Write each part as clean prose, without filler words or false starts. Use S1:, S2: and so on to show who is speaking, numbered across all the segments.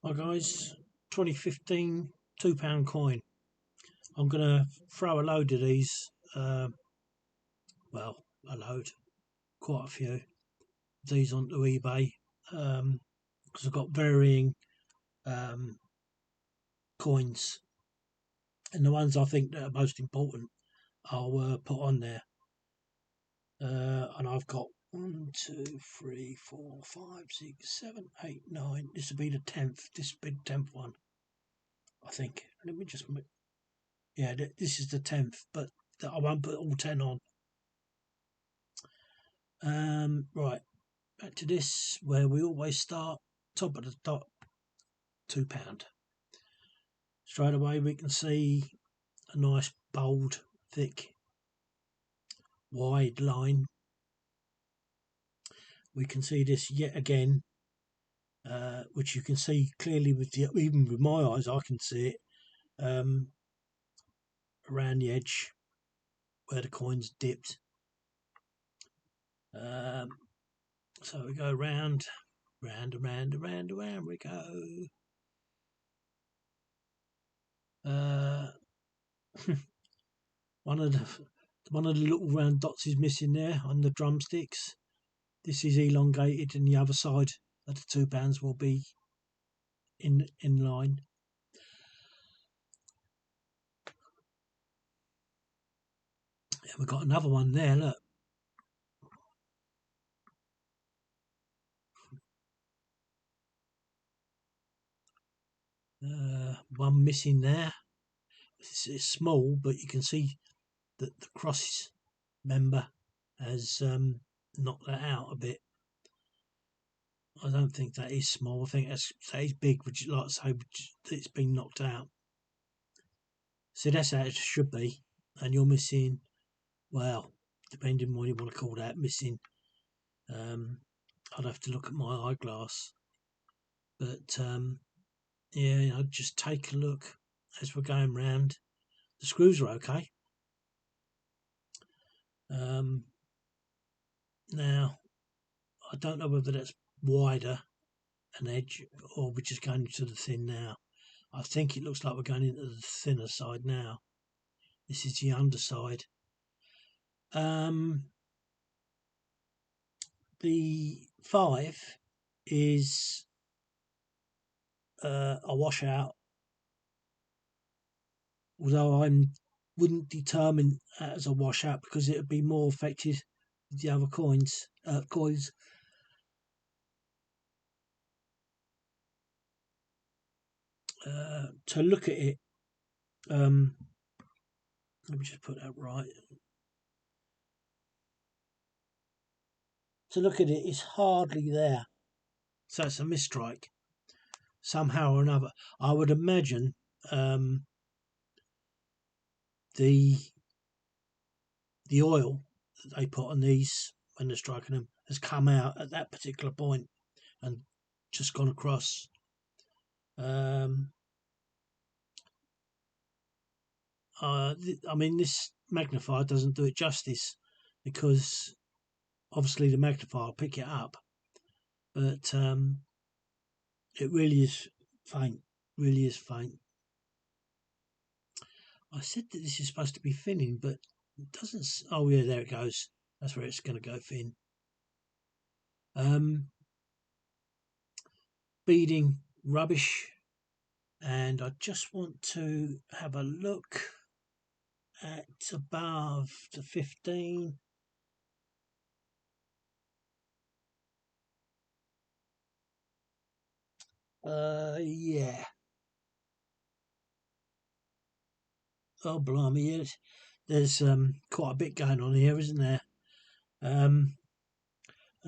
S1: Hi guys, 2015 £2 coin. I'm going to throw a load of these, well, a load, quite a few of these onto eBay because I've got varying coins, and the ones I think that are most important I'll put on there. And I've got 1, 2, 3, 4, 5, 6, 7, 8, 9. This will be the 10th. This will be the 10th one, I think. Let me just make. Yeah, this is the 10th, but I won't put all 10 on. Right, back to this, where we always start top of the top, £2. Straight away we can see a nice bold, thick, wide line. We can see this yet again, which you can see clearly with even with my eyes I can see it, around the edge where the coin's dipped. So we go round and around we go. One of the little round dots is missing there on the drumsticks. This is elongated, and the other side of the £2 will be in line. And we've got another one there, look. One missing there. It's small, but you can see that the cross member has knocked that out a bit. I don't think that is small. I think that is big, which, like I say, it's been knocked out. So that's how it should be. And you're missing, well, depending on what you want to call that, missing. I'd have to look at my eyeglass. But yeah, I'd just take a look as we're going round. The screws are okay. Now, I don't know whether that's wider an edge or we're just going to the thin now. I think it looks like we're going into the thinner side now. This is the underside. The 5 is a washout, although I wouldn't determine that as a washout because it would be more affected with the other coins. To look at it, let me just put that right. To look at it, it's hardly there, so it's a mistrike somehow or another. I would imagine the oil that they put on these when they're striking them has come out at that particular point and just gone across. I mean, this magnifier doesn't do it justice because obviously the magnifier will pick it up, but it really is faint. Really is faint. I said that this is supposed to be thinning, but it doesn't. Oh yeah, there it goes. That's where it's going to go thin. Beading rubbish, and I just want to have a look at above the 15. Yeah. Oh blimey, yeah. There's quite a bit going on here, isn't there? The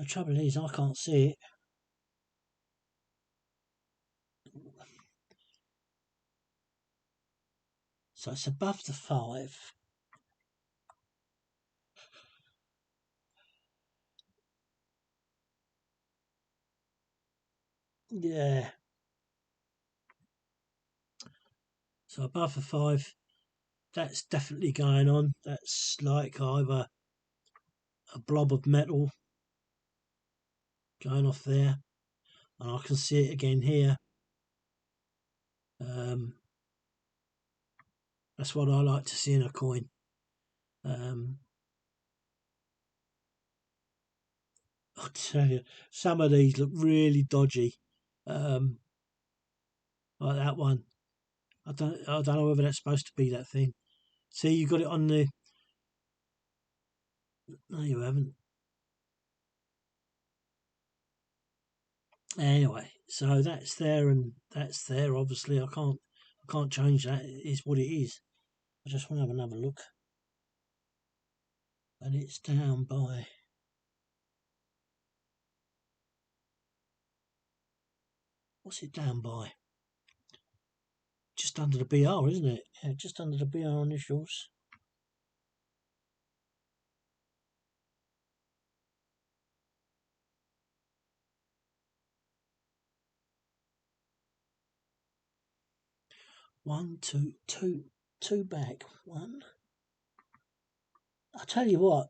S1: trouble is I can't see it. So it's above the 5. Yeah. So above the 5, that's definitely going on. That's like either a blob of metal going off there, and I can see it again here. That's what I like to see in a coin. I tell you, some of these look really dodgy. Like that one. I don't know whether that's supposed to be that thing. See, you got it on the. No, you haven't. Anyway, so that's there and that's there. Obviously, I can't change that. It is what it is. I just want to have another look, and it's down by. What's it down by? Just under the BR, isn't it? Yeah, just under the BR initials. One, two back. One. I tell you what,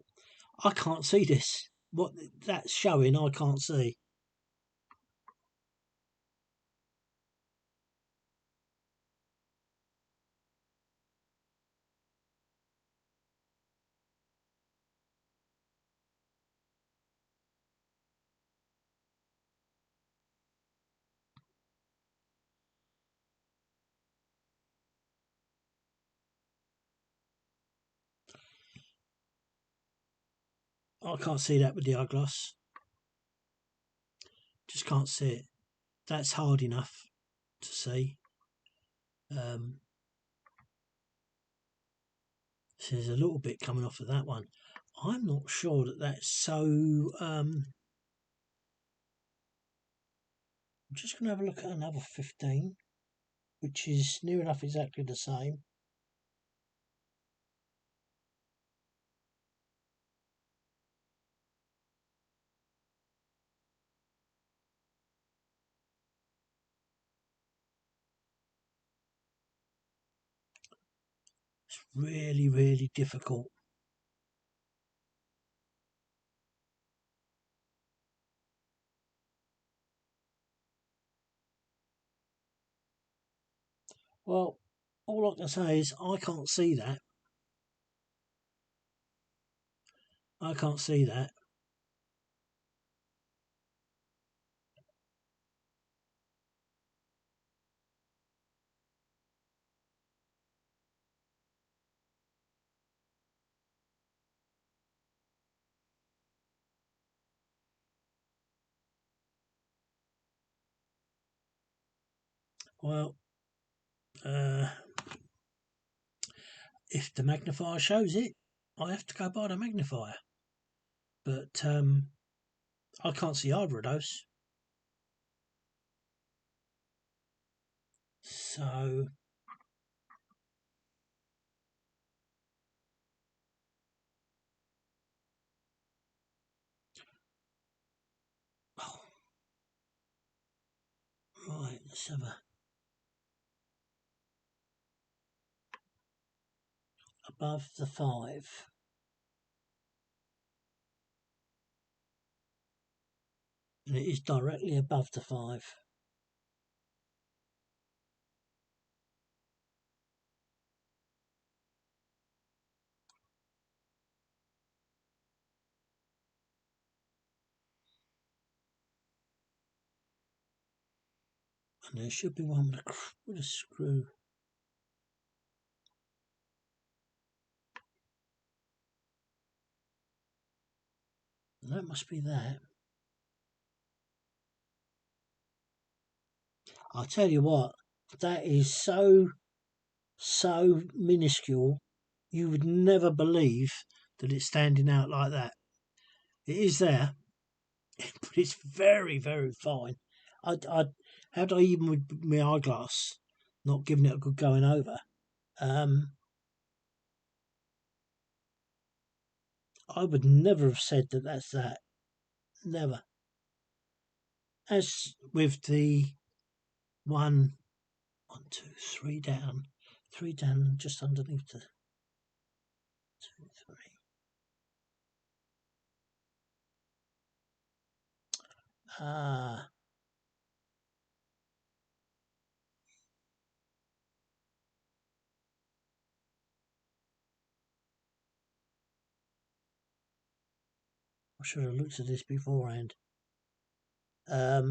S1: I can't see this. What that's showing, I can't see. I can't see that with the eyeglass. Just can't see it. That's hard enough to see. Um, so there's a little bit coming off of that one. I'm not sure that that's so. I'm just going to have a look at another 15, which is near enough exactly the same. It's really, really difficult. Well, all I can say is I can't see that. I can't see that. Well, uh, if the magnifier shows it, I have to go by the magnifier. But I can't see either of those. So, oh, right, let's have a above the 5. And it is directly above the 5. And there should be one with a screw. And that must be that. I'll tell you what, that is so minuscule, you would never believe that it's standing out like that. It is there, but it's very, very fine. I had I even with my eyeglass, not giving it a good going over. Um, I would never have said that that's that. Never. As with the one, two, three down, just underneath the 2, 3. Ah, should have looked at this beforehand. I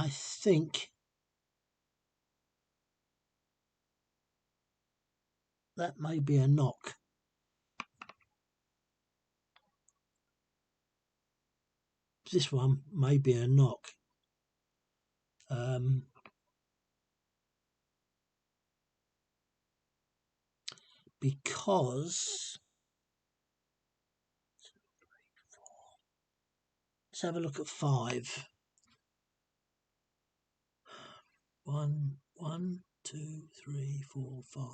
S1: think that may be a knock. This one may be a knock. Because let's have a look at 5. 1, 2, 3, 4, 5.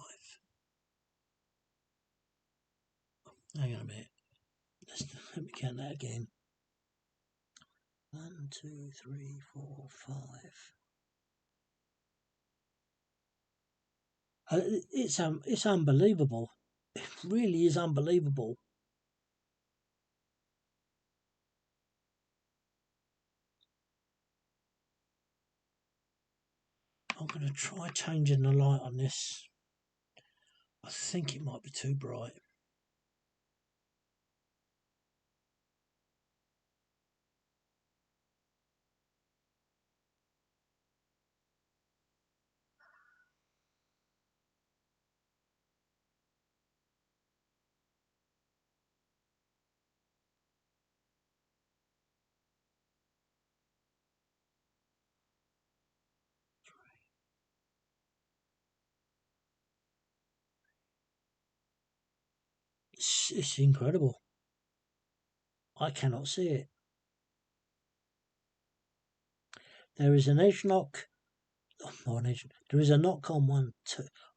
S1: Hang on a minute. Let me count that again. 1, 2, 3, 4, 5. It's unbelievable. It really is unbelievable. I'm going to try changing the light on this. I think it might be too bright. It's incredible. I cannot see it. There is an edge knock. There is a knock on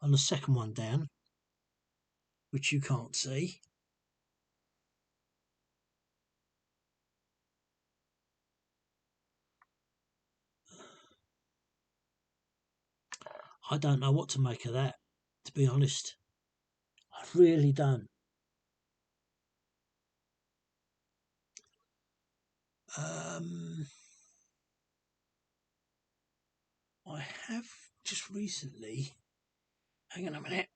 S1: on the second one down, which you can't see. I don't know what to make of that, to be honest. I really don't. I have just recently. Hang on a minute.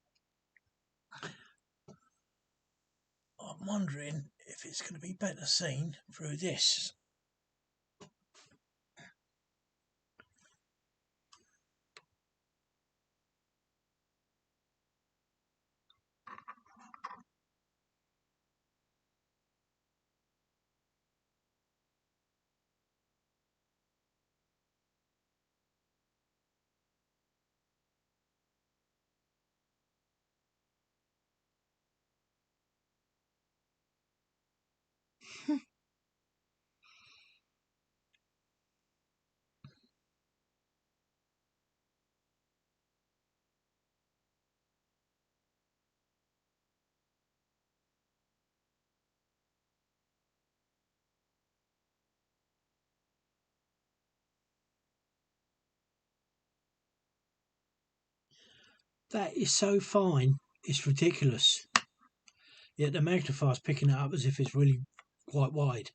S1: I'm wondering if it's going to be better seen through this. That is so fine, it's ridiculous. Yet the magnifier's picking it up as if it's really quite wide.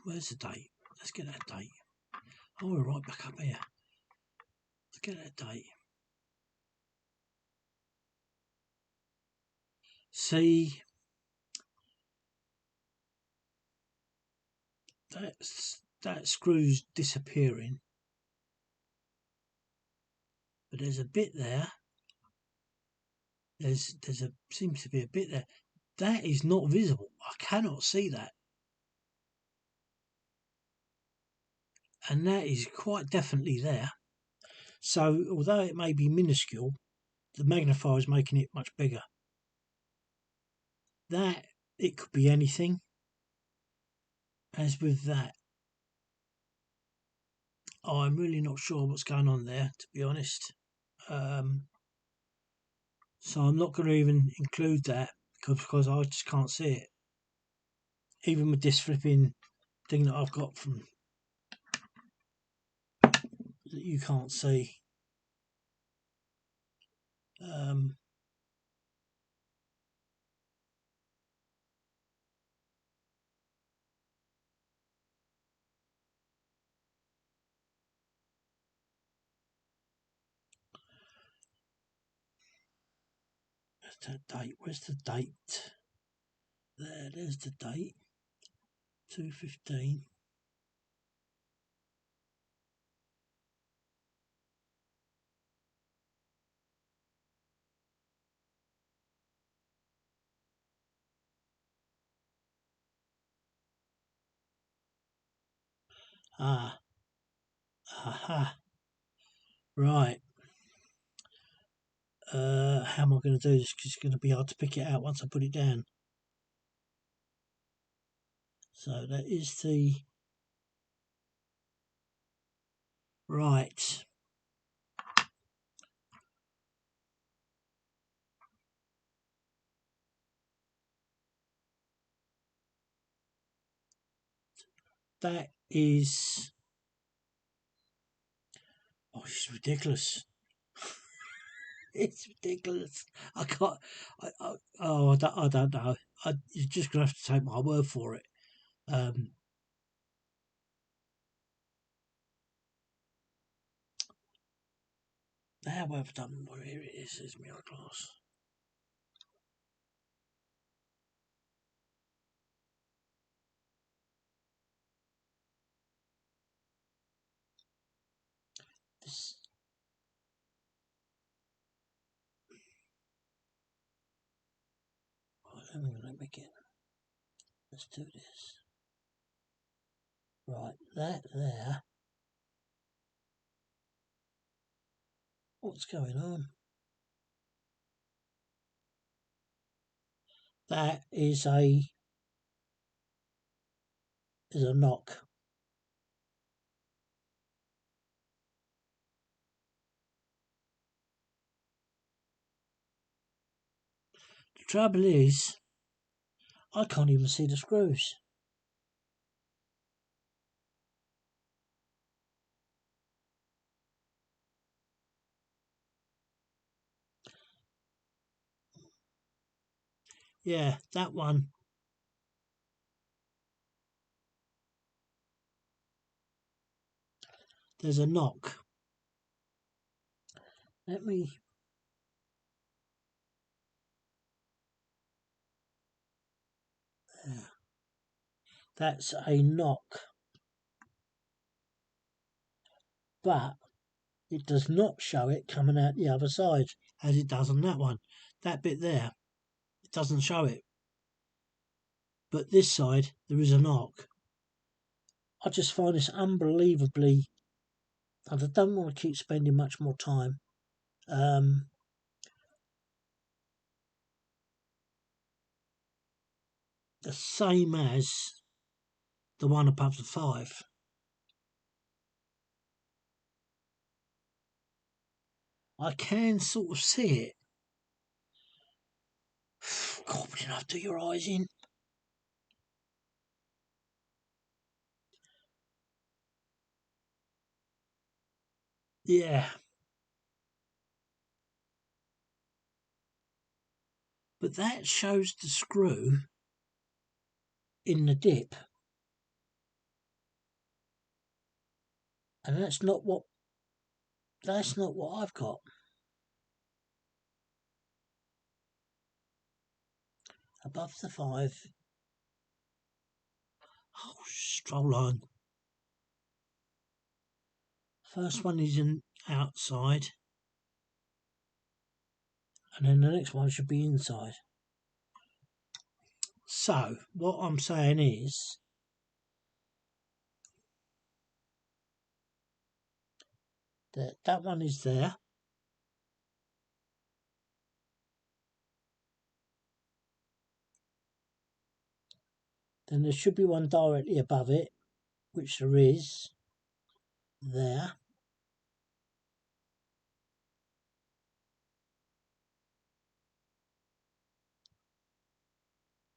S1: Where's the date? Let's get that date. Oh, we're right back up here. Let's get that date. See, that screw's disappearing, but there's a bit there. Seems to be a bit there. That is not visible. I cannot see that, and that is quite definitely there. So, although it may be minuscule, the magnifier is making it much bigger. That it could be anything. As with that, I'm really not sure what's going on there, to be honest. So I'm not going to even include that because I just can't see it. Even with this flipping thing that I've got from that you can't see. date. Where's the date? There's the date. 2:15. Aha. Right. How am I going to do this? Because it's going to be hard to pick it out once I put it down. So that is the right. That is. Oh, it's ridiculous. It's ridiculous. I can't. I don't know. You're just gonna have to take my word for it. Now I've done. Where it is my glass. This. Right, let me get. Let's do this. Right, that there. What's going on? That is a knock. The trouble is, I can't even see the screws. Yeah, that one. There's a knock. Let me. Yeah. That's a knock. But it does not show it coming out the other side as it does on that one. That bit there, it doesn't show it. But this side, there is a knock. I just find this unbelievably. I don't want to keep spending much more time. The same as the one above the 5. I can sort of see it. God, would you have to do your eyes in? Yeah. But that shows the screw in the dip. And that's not what I've got. Above the 5. Oh, stroll on. First one is in outside. And then the next one should be inside. So, what I'm saying is, that one is there. Then there should be one directly above it, which there is there.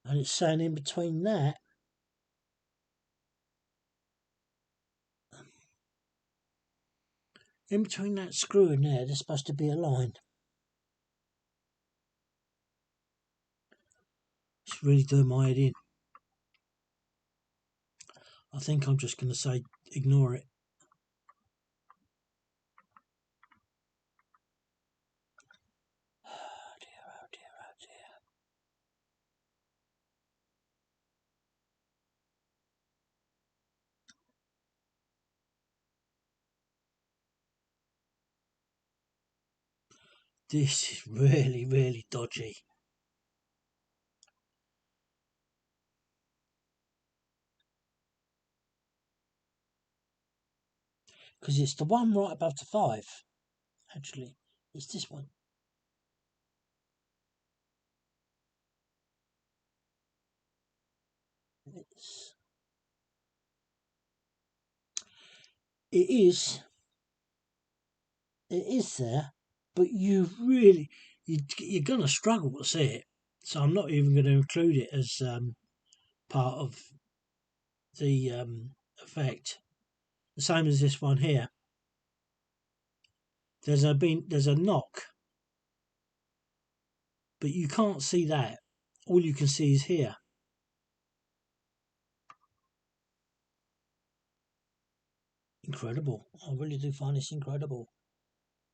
S1: And it's saying in between that screw in there, there's supposed to be a line. It's really doing my head in. I think I'm just going to say ignore it. Oh dear, oh dear, oh This is really, really dodgy. Because it's the one right above the 5. Actually, it's this one. It is there, but you're going to struggle to see it. So I'm not even going to include it as part of the effect. The same as this one here. There's a knock, but you can't see that. All you can see is here. Incredible. I really do find this incredible.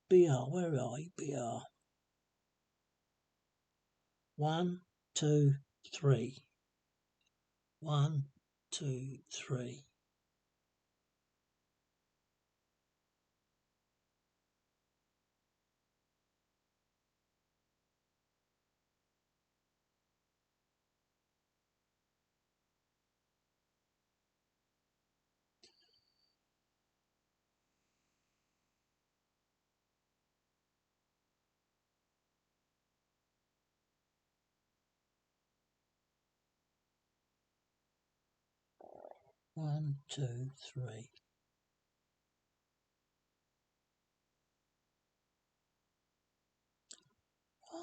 S1: BR, where are you? BR. 1, 2, 3. 1, 2, 3. One, two, three.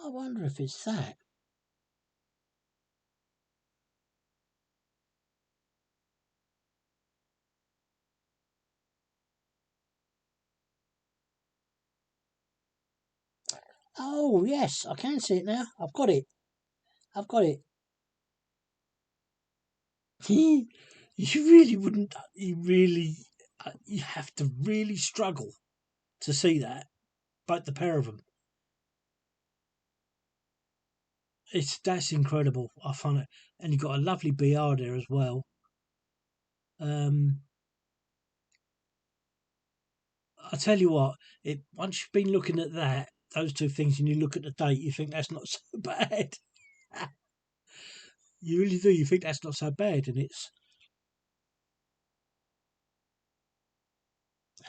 S1: I wonder if it's that. Oh, yes, I can see it now. I've got it. You really wouldn't, you have to really struggle to see that, both the pair of them. That's incredible. I find it, and you've got a lovely BR there as well. I tell you what, once you've been looking at those two things, and you look at the date, you think that's not so bad. You really do. You think that's not so bad,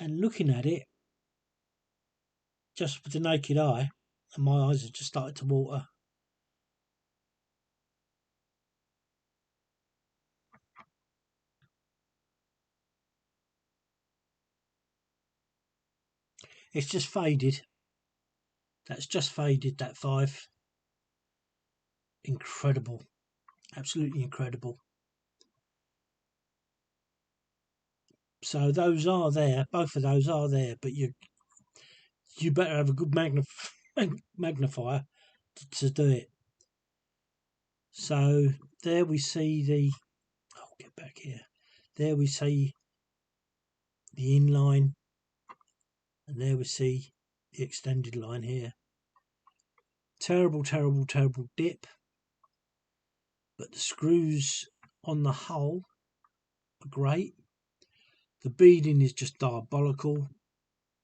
S1: and looking at it just with the naked eye, and my eyes have just started to water. It's just faded. That's just faded. That 5. Incredible. Absolutely incredible. So those are there. Both of those are there, but you better have a good magnifier to do it. So there we see I'll get back here. There we see the inline, and there we see the extended line here. Terrible, terrible, terrible dip, but the screws on the hull are great. The beading is just diabolical.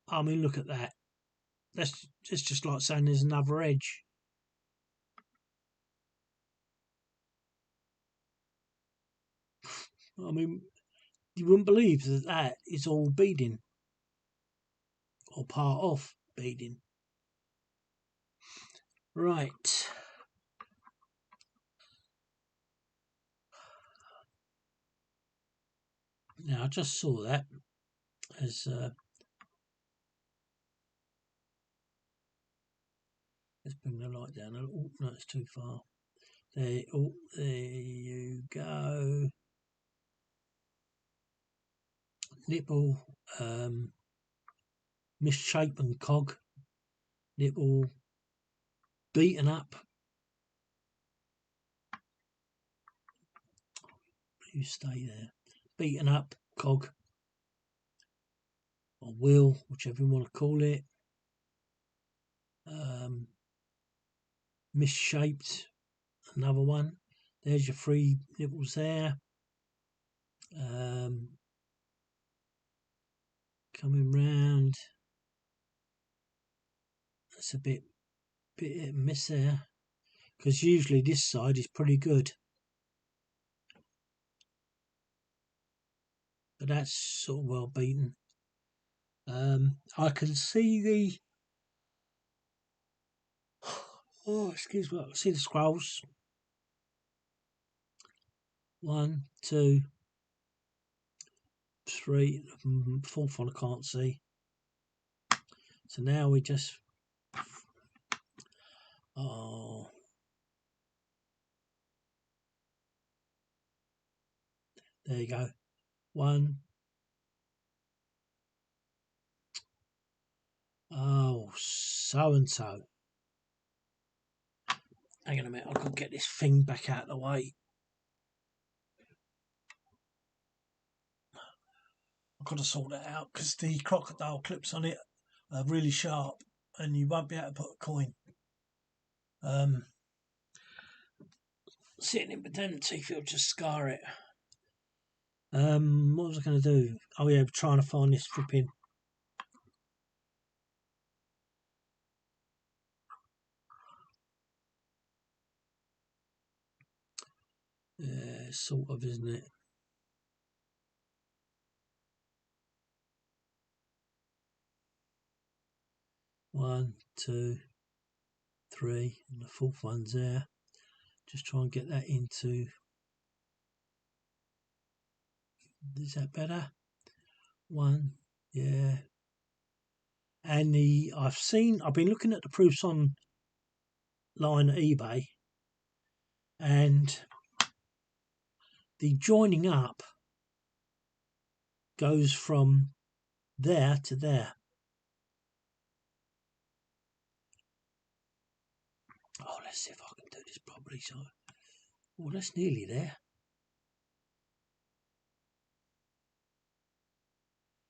S1: I mean, look at that. It's just like saying there's another edge. I mean, you wouldn't believe that is all beading or part of beading. Right. Now, I just saw that as let's bring the light down. Oh, no, it's too far. There you go. Nipple, misshapen cog, nipple, beaten up. You stay there. Beaten up cog or wheel, whichever you want to call it. Misshaped, another one. There's your 3 nipples there. Coming round. That's a bit Bit hit and miss there, because usually this side is pretty good, but that's sort of well beaten. I can see the excuse me, I see the scrolls. 1, 2, 3, fourth one I can't see. So now we just there you go. 1. So and so. Hang on a minute, I've got to get this thing back out of the way. I've got to sort that out because the crocodile clips on it are really sharp and you won't be able to put a coin. Sitting in with them teeth, it'll just scar it. What was I going to do? Oh yeah, trying to find this flipping. Yeah, sort of, isn't it? One, 2, 3, and the fourth one's there. Just try and get that into. Is that better? 1, yeah. And I've been looking at the proofs online at eBay, and the joining up goes from there to there. Oh, let's see if I can do this properly. So, well, that's nearly there.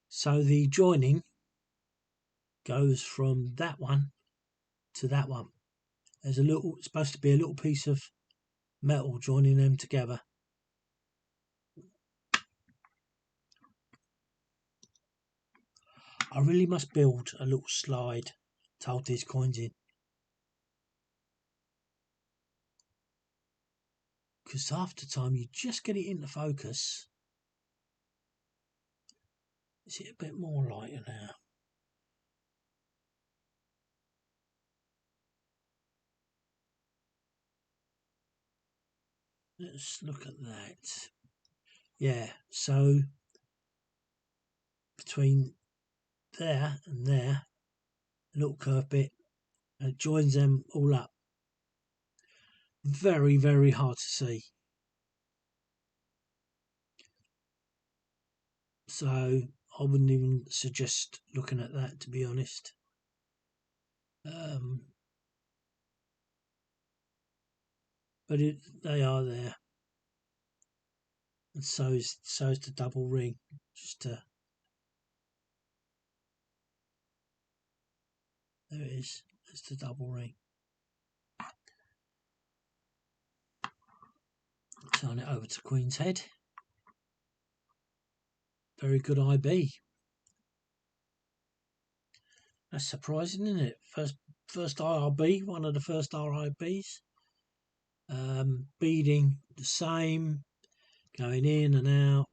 S1: So the joining goes from that one to that one. There's it's supposed to be a little piece of metal joining them together. I really must build a little slide to hold these coins in, because half the time you just get it into focus. Is it a bit more lighter now? Let's look at that. Yeah, so between there and there, a little curve bit, and it joins them all up. Very, very hard to see. So I wouldn't even suggest looking at that, to be honest. But they are there, and so is the double ring. There it is. There's the double ring. Turn it over to Queen's Head. Very good IB. That's surprising, isn't it? First IRB, one of the first RIBs. Beading the same, going in and out.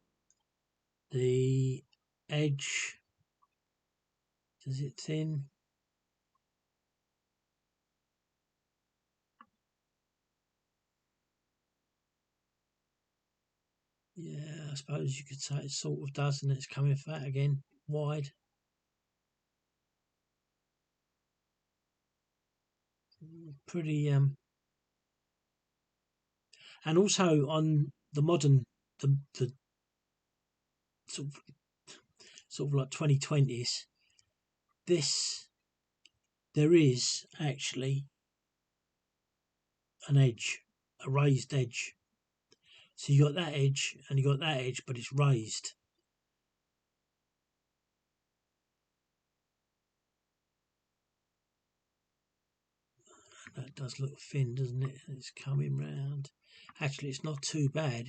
S1: The edge, does it thin? Yeah, I suppose you could say it sort of does, and it's coming fat again, wide. Pretty and also on the modern, the sort of like 2020s, there is actually an edge, a raised edge. So you got that edge and you got that edge, but it's raised. That does look thin, doesn't it? It's coming round. Actually, it's not too bad.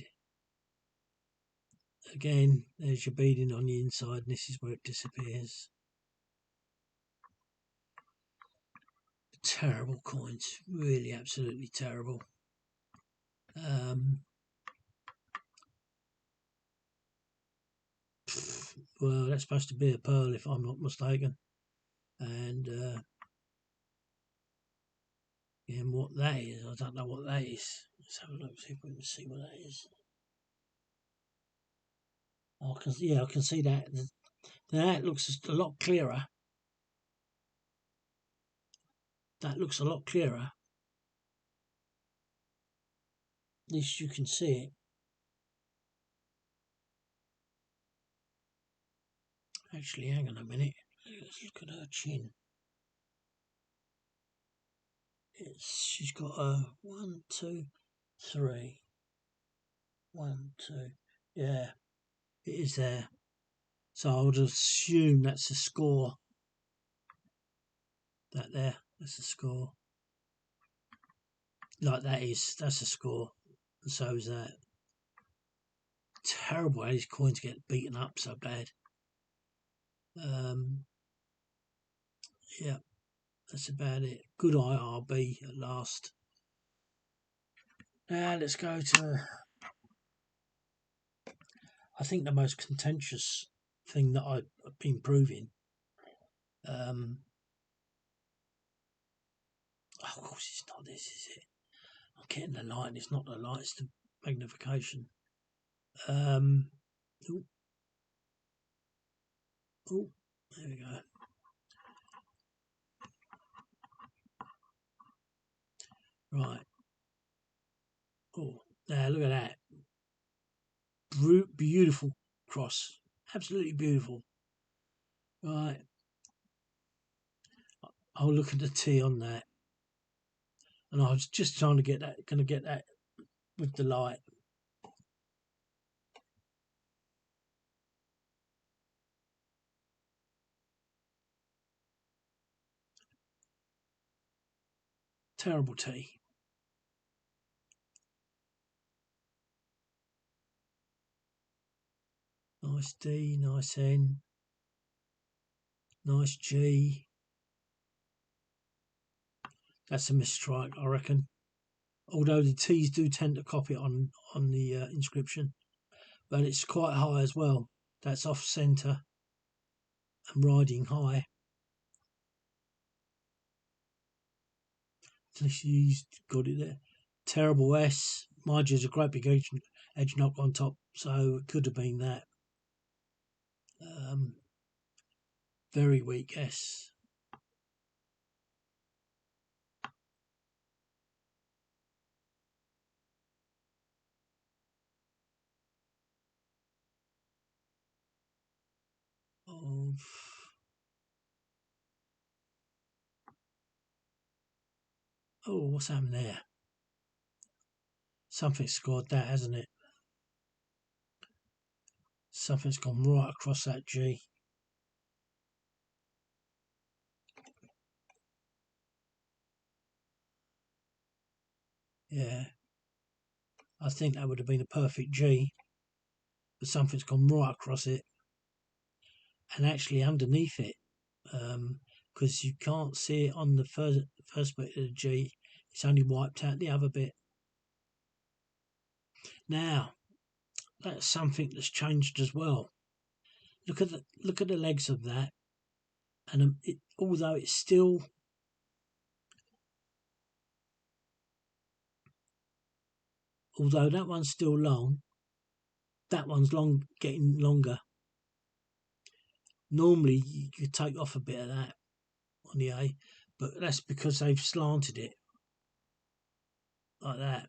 S1: Again, there's your beading on the inside, and this is where it disappears. Terrible coins, really absolutely terrible. Well, that's supposed to be a pearl if I'm not mistaken. And and what that is, I don't know what that is. Let's have a look, see if we can see what that is. I can see that. That looks a lot clearer. That looks a lot clearer. At least you can see it. Actually, hang on a minute. Let's look at her chin. She's got a 1, 2, 3. 1, 2. Yeah, it is there. So I would assume that's a score. That's a score. Like that's a score. And so is that. Terrible how these coins get beaten up so bad. Yeah, that's about it. Good IRB at last. Now let's go to, I think, the most contentious thing that I've been proving. Of course it's not this, is it? I'm getting the light, and it's not the light, it's the magnification. Oh, there we go. Right. Oh, now look at that. Beautiful cross. Absolutely beautiful. Right. I'll look at the T on that. And I was just trying to get that, with the light. Terrible T. Nice D, nice N, nice G. That's a mistrike, I reckon. Although the T's do tend to copy it on the inscription, but it's quite high as well. That's off centre and riding high. At least he's got it there. Terrible S. Mind you, there's a great big edge knock on top, so it could have been that. Very weak S. Oh, what's happened there? Something's scored that, hasn't it? Something's gone right across that G. Yeah. I think that would have been a perfect G, but something's gone right across it and actually underneath it, because you can't see it on the first bit of the G. It's only wiped out the other bit. Now, that's something that's changed as well. Look at the legs of that, and although it's still, although that one's still long, that one's getting longer. Normally you could take off a bit of that on the A, but that's because they've slanted it like that.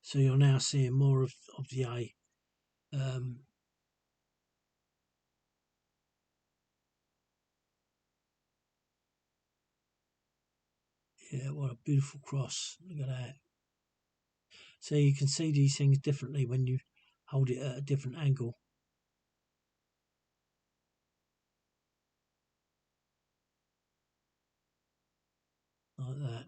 S1: So you're now seeing more of the A. Yeah, what a beautiful cross. Look at that. So you can see these things differently when you hold it at a different angle. Like that.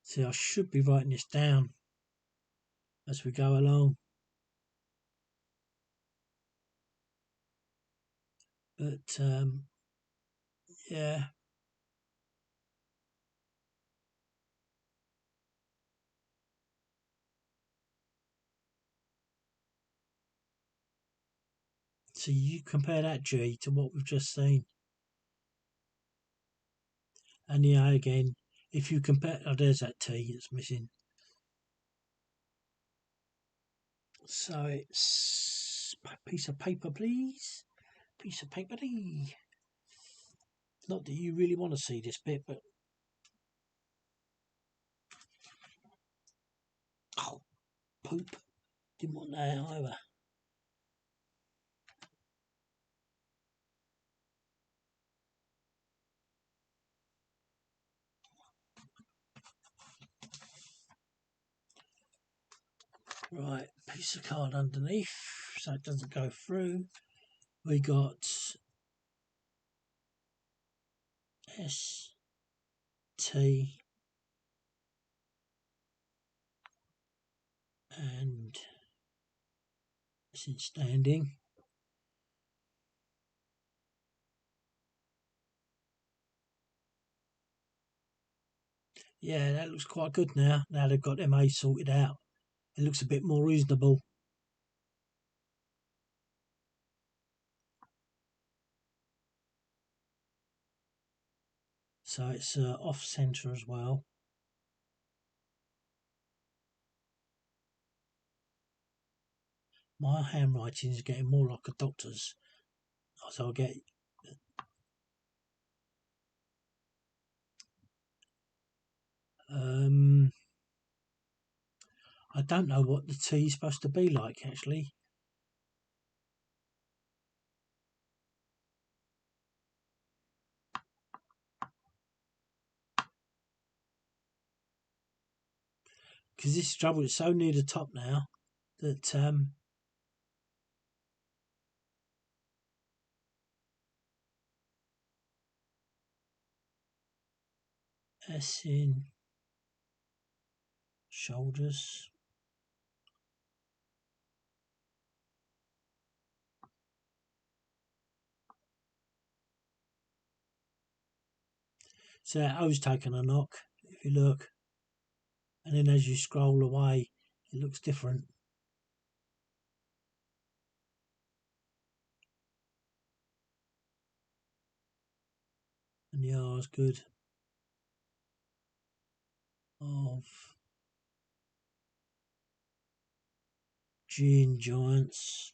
S1: See, I should be writing this down as we go along, but yeah. So you compare that G to what we've just seen, and the A again. If you compare, oh, there's that T that's missing. So it's a piece of paper, please. Piece of paper, please. Not that you really want to see this bit, but oh, poop. Didn't want that either. Right, piece of card underneath so it doesn't go through. We got S T and it's in standing. Yeah, that looks quite good now. Now they've got them A sorted out. It looks a bit more reasonable. So it's off centre as well. My handwriting is getting more like a doctor's, so I'll get. I don't know what the T is supposed to be like actually. Because this trouble is so near the top now that S in shoulders. So that O's taken a knock, if you look. And then as you scroll away, it looks different. And the R is good. Of G in Giants.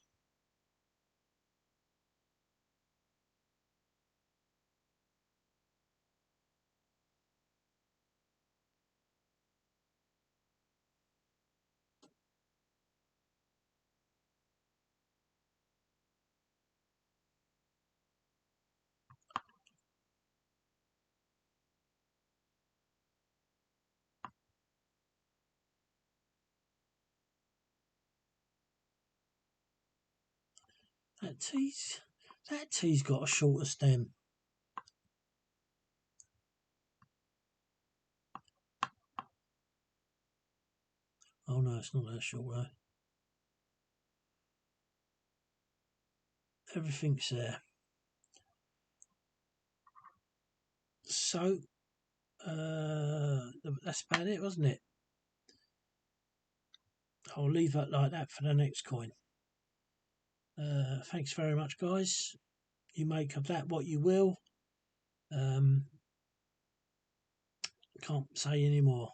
S1: That T's got a shorter stem. Oh no, it's not that short though. Everything's there. So that's about it, wasn't it? I'll leave it like that for the next coin. Thanks very much, guys. You make of that what you will. Can't say any more.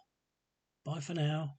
S1: Bye for now.